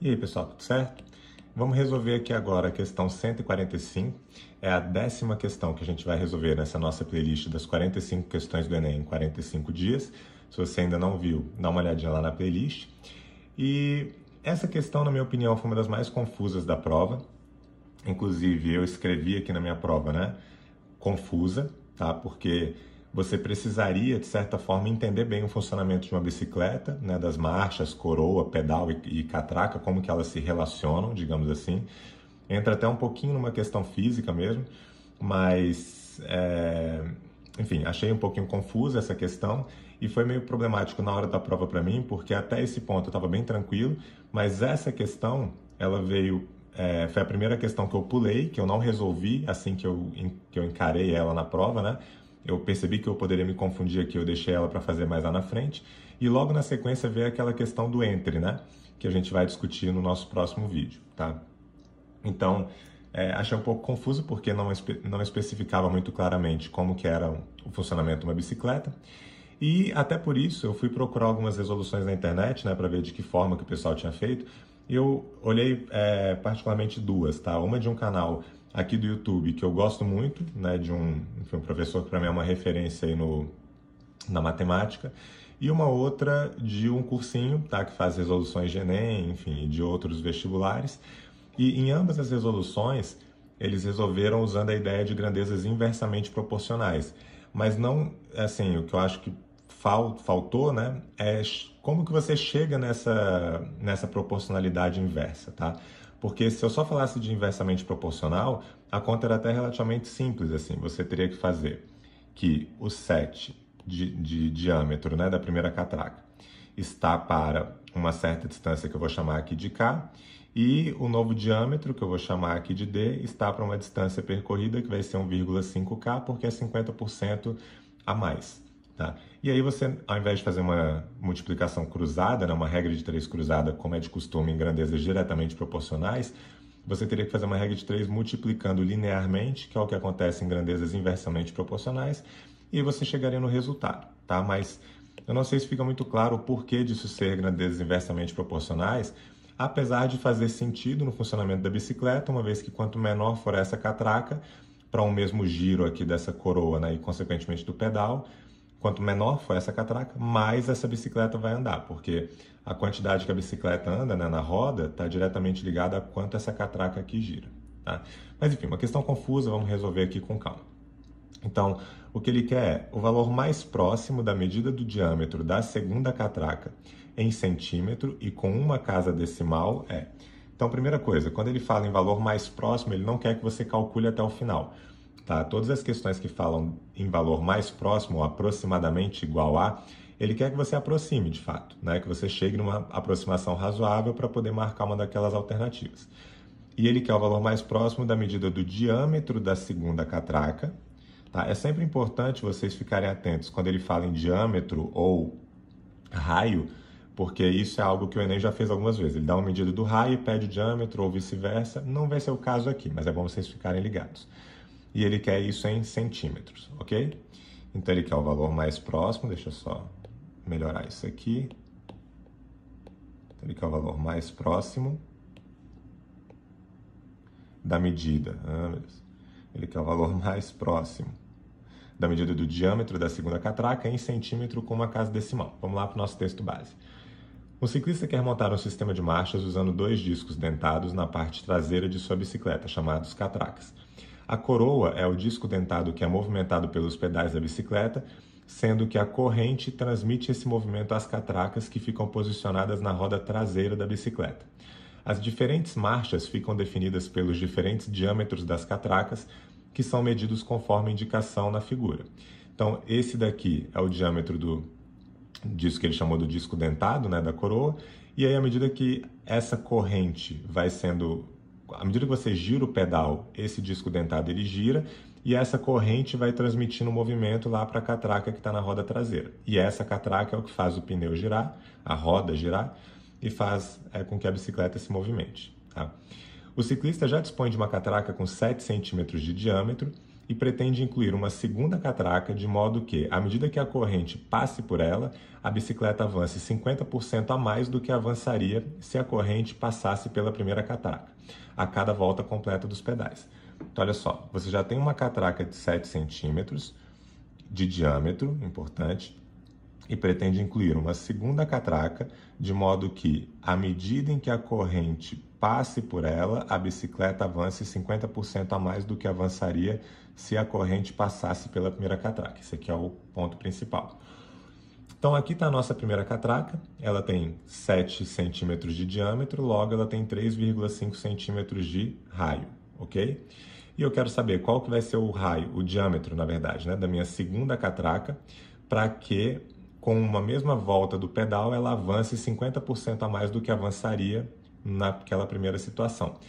E aí, pessoal, tudo certo? Vamos resolver aqui agora a questão 145. É a 10ª questão que a gente vai resolver nessa nossa playlist das 45 questões do Enem em 45 dias. Se você ainda não viu, dá uma olhadinha lá na playlist. E essa questão, na minha opinião, foi uma das mais confusas da prova. Inclusive, eu escrevi aqui na minha prova, né? Confusa, tá? Porque você precisaria, de certa forma, entender bem o funcionamento de uma bicicleta, né? Das marchas, coroa, pedal e catraca, como que elas se relacionam, digamos assim. Entra até um pouquinho numa questão física mesmo, mas, enfim, achei um pouquinho confusa essa questão e foi meio problemático na hora da prova para mim, porque até esse ponto eu estava bem tranquilo, mas essa questão, ela veio... foi a primeira questão que eu pulei, que eu não resolvi assim que eu encarei ela na prova, né? Eu percebi que eu poderia me confundir aqui, eu deixei ela para fazer mais lá na frente. E logo na sequência veio aquela questão do entre, né? Que a gente vai discutir no nosso próximo vídeo, tá? Então, achei um pouco confuso porque não especificava muito claramente como que era o funcionamento de uma bicicleta. E até por isso eu fui procurar algumas resoluções na internet, né, para ver de que forma que o pessoal tinha feito. Eu olhei particularmente duas, tá? Uma de um canal aqui do YouTube que eu gosto muito, né, de um professor que para mim é uma referência aí na matemática, e uma outra de um cursinho, tá, que faz resoluções de Enem, enfim, e de outros vestibulares. E em ambas as resoluções, eles resolveram usando a ideia de grandezas inversamente proporcionais. Mas não, assim, o que eu acho que faltou, né, é como que você chega nessa proporcionalidade inversa, tá? Porque se eu só falasse de inversamente proporcional, a conta era até relativamente simples, assim. Você teria que fazer que o 7 de diâmetro, né, da primeira catraca está para uma certa distância que eu vou chamar aqui de K, e o novo diâmetro, que eu vou chamar aqui de D, está para uma distância percorrida que vai ser 1,5K, porque é 50% a mais. Tá? E aí você, ao invés de fazer uma multiplicação cruzada, né, uma regra de 3 cruzada, como é de costume em grandezas diretamente proporcionais, você teria que fazer uma regra de 3 multiplicando linearmente, que é o que acontece em grandezas inversamente proporcionais, e você chegaria no resultado. Tá? Mas eu não sei se fica muito claro o porquê disso ser grandezas inversamente proporcionais, apesar de fazer sentido no funcionamento da bicicleta, uma vez que quanto menor for essa catraca, para um mesmo giro aqui dessa coroa, né, e consequentemente do pedal, quanto menor for essa catraca, mais essa bicicleta vai andar, porque a quantidade que a bicicleta anda, né, na roda está diretamente ligada a quanto essa catraca aqui gira. Tá? Mas enfim, uma questão confusa, vamos resolver aqui com calma. Então, o que ele quer é o valor mais próximo da medida do diâmetro da segunda catraca em centímetro e com uma casa decimal é. Então, primeira coisa, quando ele fala em valor mais próximo, ele não quer que você calcule até o final. Tá? Todas as questões que falam em valor mais próximo ou aproximadamente igual a, ele quer que você aproxime de fato, né? Que você chegue numa aproximação razoável para poder marcar uma daquelas alternativas. E ele quer o valor mais próximo da medida do diâmetro da segunda catraca. Tá? É sempre importante vocês ficarem atentos quando ele fala em diâmetro ou raio, porque isso é algo que o Enem já fez algumas vezes. Ele dá uma medida do raio e pede o diâmetro ou vice-versa. Não vai ser o caso aqui, mas é bom vocês ficarem ligados. E ele quer isso em centímetros, ok? Então ele quer o valor mais próximo, deixa eu só melhorar isso aqui. Então ele quer o valor mais próximo da medida. Ele quer o valor mais próximo da medida do diâmetro da segunda catraca em centímetro com uma casa decimal. Vamos lá para o nosso texto base. Um ciclista quer montar um sistema de marchas usando 2 discos dentados na parte traseira de sua bicicleta, chamados catracas. A coroa é o disco dentado que é movimentado pelos pedais da bicicleta, sendo que a corrente transmite esse movimento às catracas que ficam posicionadas na roda traseira da bicicleta. As diferentes marchas ficam definidas pelos diferentes diâmetros das catracas, que são medidos conforme a indicação na figura. Então, esse daqui é o diâmetro do disco que ele chamou do disco dentado, né, da coroa, e aí à medida que essa corrente vai sendo... À medida que você gira o pedal, esse disco dentado ele gira, e essa corrente vai transmitindo o movimento lá para a catraca que está na roda traseira. E essa catraca é o que faz o pneu girar, a roda girar, e faz com que a bicicleta se movimente. Tá? O ciclista já dispõe de uma catraca com 7 centímetros de diâmetro e pretende incluir uma segunda catraca de modo que, à medida que a corrente passe por ela, a bicicleta avance 50% a mais do que avançaria se a corrente passasse pela primeira catraca, a cada volta completa dos pedais. Então, olha só, você já tem uma catraca de 7 centímetros de diâmetro, importante, e pretende incluir uma segunda catraca, de modo que, à medida em que a corrente passe por ela, a bicicleta avance 50% a mais do que avançaria se a corrente passasse pela primeira catraca. Esse aqui é o ponto principal. Então, aqui está a nossa primeira catraca, ela tem 7 centímetros de diâmetro, logo ela tem 3,5 centímetros de raio, ok? E eu quero saber qual que vai ser o raio, o diâmetro, na verdade, né, da minha segunda catraca, para que, com uma mesma volta do pedal, ela avance 50% a mais do que avançaria naquela primeira situação.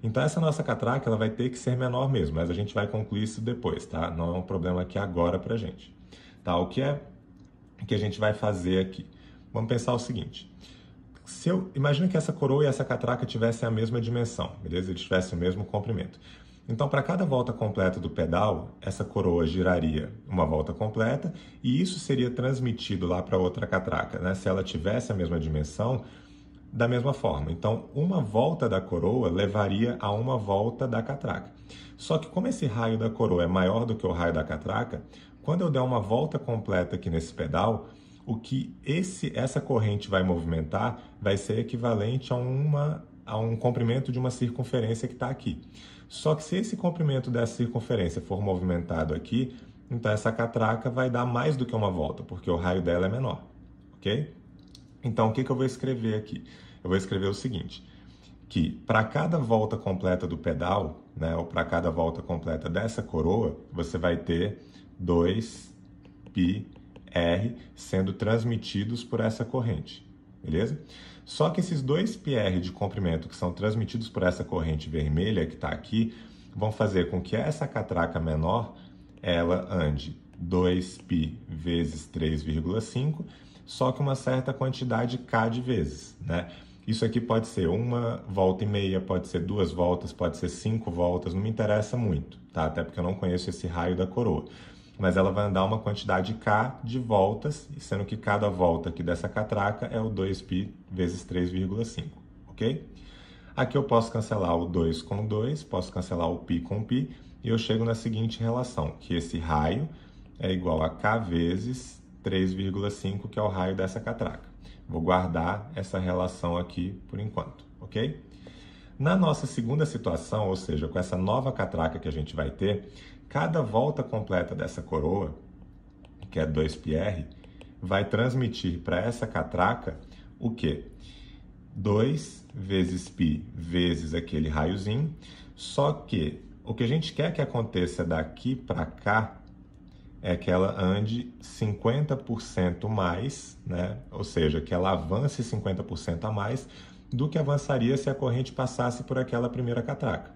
Então, essa nossa catraca ela vai ter que ser menor mesmo, mas a gente vai concluir isso depois, tá? Não é um problema aqui agora pra gente. Tá? O que a gente vai fazer aqui? Vamos pensar o seguinte. Imagina que essa coroa e essa catraca tivessem a mesma dimensão, beleza? Eles tivessem o mesmo comprimento. Então, para cada volta completa do pedal, essa coroa giraria uma volta completa e isso seria transmitido lá para outra catraca, né? Se ela tivesse a mesma dimensão, da mesma forma. Então, uma volta da coroa levaria a uma volta da catraca. Só que como esse raio da coroa é maior do que o raio da catraca, quando eu der uma volta completa aqui nesse pedal, o que essa corrente vai movimentar vai ser equivalente a um comprimento de uma circunferência que está aqui. Só que se esse comprimento dessa circunferência for movimentado aqui, então essa catraca vai dar mais do que uma volta, porque o raio dela é menor, ok? Então, o que eu vou escrever aqui? Eu vou escrever o seguinte, que para cada volta completa do pedal, né, ou para cada volta completa dessa coroa, você vai ter 2πr sendo transmitidos por essa corrente, beleza? Só que esses 2πr de comprimento que são transmitidos por essa corrente vermelha que está aqui, vão fazer com que essa catraca menor, ela ande 2π vezes 3,5, só que uma certa quantidade k de vezes, né? Isso aqui pode ser 1,5 volta, pode ser 2 voltas, pode ser 5 voltas, não me interessa muito, tá? Até porque eu não conheço esse raio da coroa. Mas ela vai andar uma quantidade k de voltas, sendo que cada volta aqui dessa catraca é o 2π vezes 3,5, ok? Aqui eu posso cancelar o 2 com 2, posso cancelar o π com π, e eu chego na seguinte relação, que esse raio é igual a k vezes 3,5, que é o raio dessa catraca. Vou guardar essa relação aqui por enquanto, ok? Na nossa segunda situação, ou seja, com essa nova catraca que a gente vai ter, cada volta completa dessa coroa, que é 2πr, vai transmitir para essa catraca o quê? 2 vezes π vezes aquele raiozinho, só que o que a gente quer que aconteça daqui para cá é que ela ande 50% mais, né? Ou seja, que ela avance 50% a mais do que avançaria se a corrente passasse por aquela primeira catraca.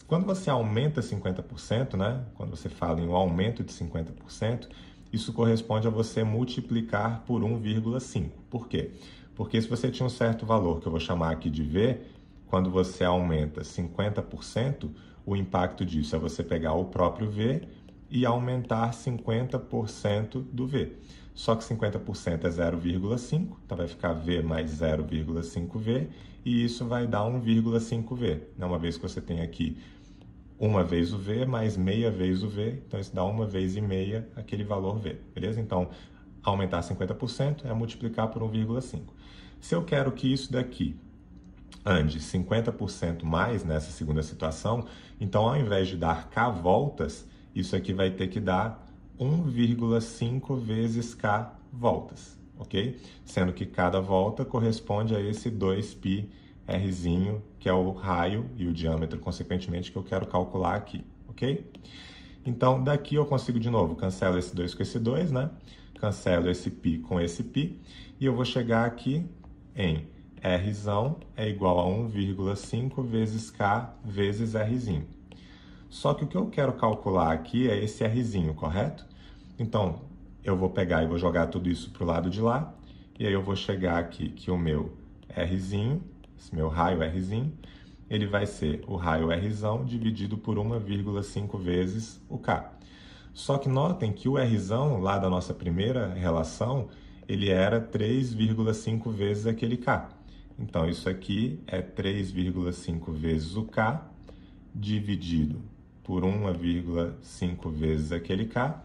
Quando você aumenta 50%, né? Quando você fala em um aumento de 50%, isso corresponde a você multiplicar por 1,5. Por quê? Porque se você tinha um certo valor, que eu vou chamar aqui de V, quando você aumenta 50%, o impacto disso é você pegar o próprio V e aumentar 50% do V. Só que 50% é 0,5, então vai ficar V mais 0,5V, e isso vai dar 1,5V. Uma vez que você tem aqui uma vez o V mais meia vez o V, então isso dá uma vez e meia aquele valor V, beleza? Então, aumentar 50% é multiplicar por 1,5. Se eu quero que isso daqui ande 50% mais nessa segunda situação, então ao invés de dar K voltas, isso aqui vai ter que dar 1,5 vezes K voltas, ok? Sendo que cada volta corresponde a esse 2πrzinho, que é o raio e o diâmetro, consequentemente, que eu quero calcular aqui, ok? Então, daqui eu consigo, de novo, cancelo esse 2 com esse 2, né? Cancelo esse π com esse π, e eu vou chegar aqui em Rzão é igual a 1,5 vezes K vezes Rzinho. Só que o que eu quero calcular aqui é esse Rzinho, correto? Então, eu vou pegar e vou jogar tudo isso para o lado de lá, e aí eu vou chegar aqui que o meu Rzinho, esse meu raio Rzinho, ele vai ser o raio Rzão dividido por 1,5 vezes o K. Só que notem que o Rzão, lá da nossa primeira relação, ele era 3,5 vezes aquele K. Então, isso aqui é 3,5 vezes o K dividido por 1,5 vezes aquele K.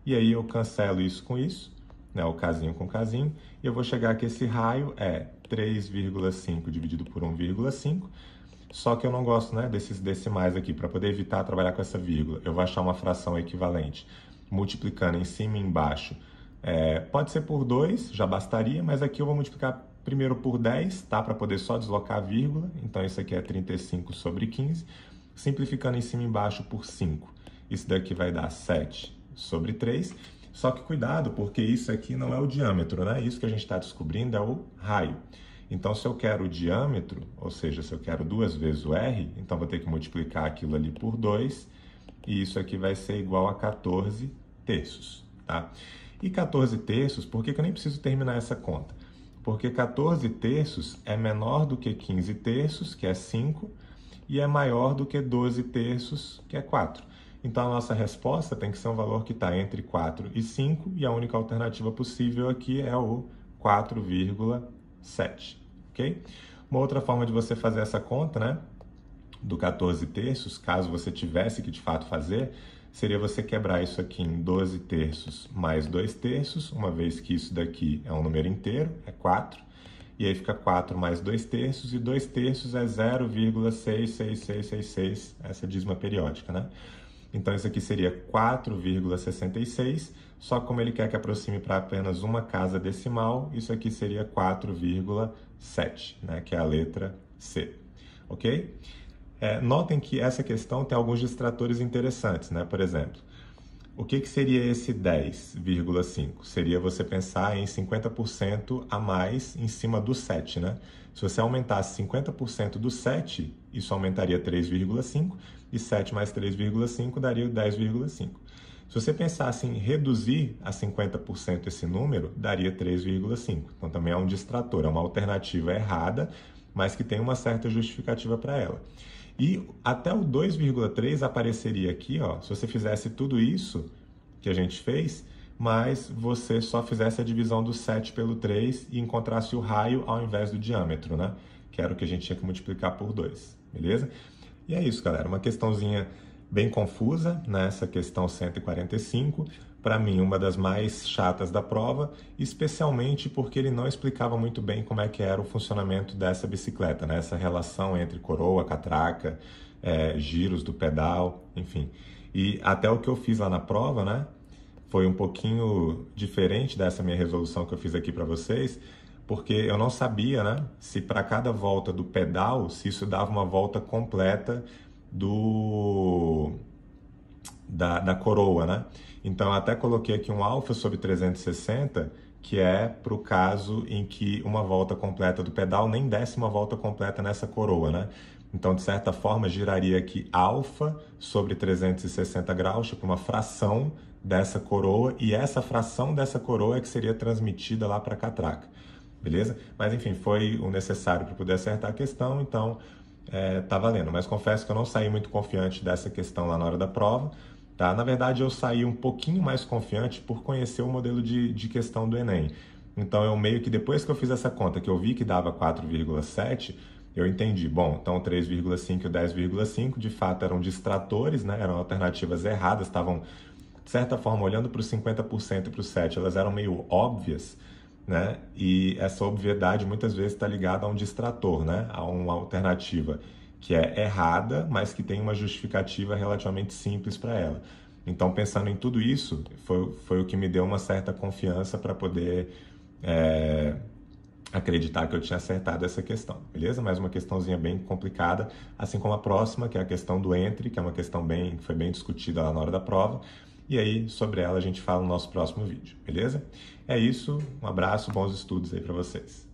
E aí eu cancelo isso com isso, né, o Kzinho com Kzinho, e eu vou chegar que esse raio é 3,5 dividido por 1,5, só que eu não gosto, né, desses decimais aqui, para poder evitar trabalhar com essa vírgula. Eu vou achar uma fração equivalente, multiplicando em cima e embaixo. Pode ser por 2, já bastaria, mas aqui eu vou multiplicar primeiro por 10, tá, para poder só deslocar a vírgula. Então isso aqui é 35 sobre 15, simplificando em cima e embaixo por 5. Isso daqui vai dar 7 sobre 3. Só que cuidado, porque isso aqui não é o diâmetro, né? Isso que a gente está descobrindo é o raio. Então, se eu quero o diâmetro, ou seja, se eu quero 2 vezes o R, então vou ter que multiplicar aquilo ali por 2, e isso aqui vai ser igual a 14 terços, tá? E 14 terços, por que eu nem preciso terminar essa conta? Porque 14 terços é menor do que 15 terços, que é 5, e é maior do que 12 terços, que é 4. Então, a nossa resposta tem que ser um valor que está entre 4 e 5, e a única alternativa possível aqui é o 4,7, ok? Uma outra forma de você fazer essa conta, né, do 14 terços, caso você tivesse que de fato fazer, seria você quebrar isso aqui em 12 terços mais 2 terços, uma vez que isso daqui é um número inteiro, é 4, e aí fica 4 mais 2 terços, e 2 terços é 0,66666, essa dízima periódica, né? Então, isso aqui seria 4,66, só que como ele quer que aproxime para apenas uma casa decimal, isso aqui seria 4,7, né, que é a letra C, ok? Notem que essa questão tem alguns distratores interessantes, né? Por exemplo, o que seria esse 10,5? Seria você pensar em 50% a mais em cima do 7, né? Se você aumentasse 50% do 7, isso aumentaria 3,5, e 7 mais 3,5 daria o 10,5. Se você pensasse em reduzir a 50% esse número, daria 3,5. Então também é um distrator, é uma alternativa errada, mas que tem uma certa justificativa para ela. E até o 2,3 apareceria aqui, ó, se você fizesse tudo isso que a gente fez, mas você só fizesse a divisão do 7 pelo 3 e encontrasse o raio ao invés do diâmetro, né? Que era o que a gente tinha que multiplicar por 2, beleza? E é isso, galera. Uma questãozinha bem confusa, né? Essa questão 145. Para mim, uma das mais chatas da prova, especialmente porque ele não explicava muito bem como é que era o funcionamento dessa bicicleta, né? Essa relação entre coroa, catraca, giros do pedal, enfim. E até o que eu fiz lá na prova, né? Foi um pouquinho diferente dessa minha resolução que eu fiz aqui para vocês, porque eu não sabia, né, se para cada volta do pedal, se isso dava uma volta completa da coroa, né? Então, eu até coloquei aqui um alfa sobre 360, que é para o caso em que uma volta completa do pedal nem desse uma volta completa nessa coroa, né? Então, de certa forma, giraria aqui alfa sobre 360 graus, tipo uma fração dessa coroa, e essa fração dessa coroa é que seria transmitida lá para a catraca, beleza? Mas, enfim, foi o necessário para poder acertar a questão, então tá valendo. Mas confesso que eu não saí muito confiante dessa questão lá na hora da prova, tá? Na verdade, eu saí um pouquinho mais confiante por conhecer o modelo de questão do Enem. Então, eu meio que depois que eu fiz essa conta, que eu vi que dava 4,7, eu entendi, bom, então 3,5 e o 10,5 de fato eram distratores, né? Eram alternativas erradas, estavam, de certa forma, olhando para os 50% e para o 7, elas eram meio óbvias, né? E essa obviedade muitas vezes está ligada a um distrator, né? A uma alternativa que é errada, mas que tem uma justificativa relativamente simples para ela. Então, pensando em tudo isso, foi o que me deu uma certa confiança para poder acreditar que eu tinha acertado essa questão, beleza? Mais uma questãozinha bem complicada, assim como a próxima, que é a questão do entre, que é uma questão que foi bem discutida lá na hora da prova, e aí sobre ela a gente fala no nosso próximo vídeo, beleza? É isso, um abraço, bons estudos aí para vocês.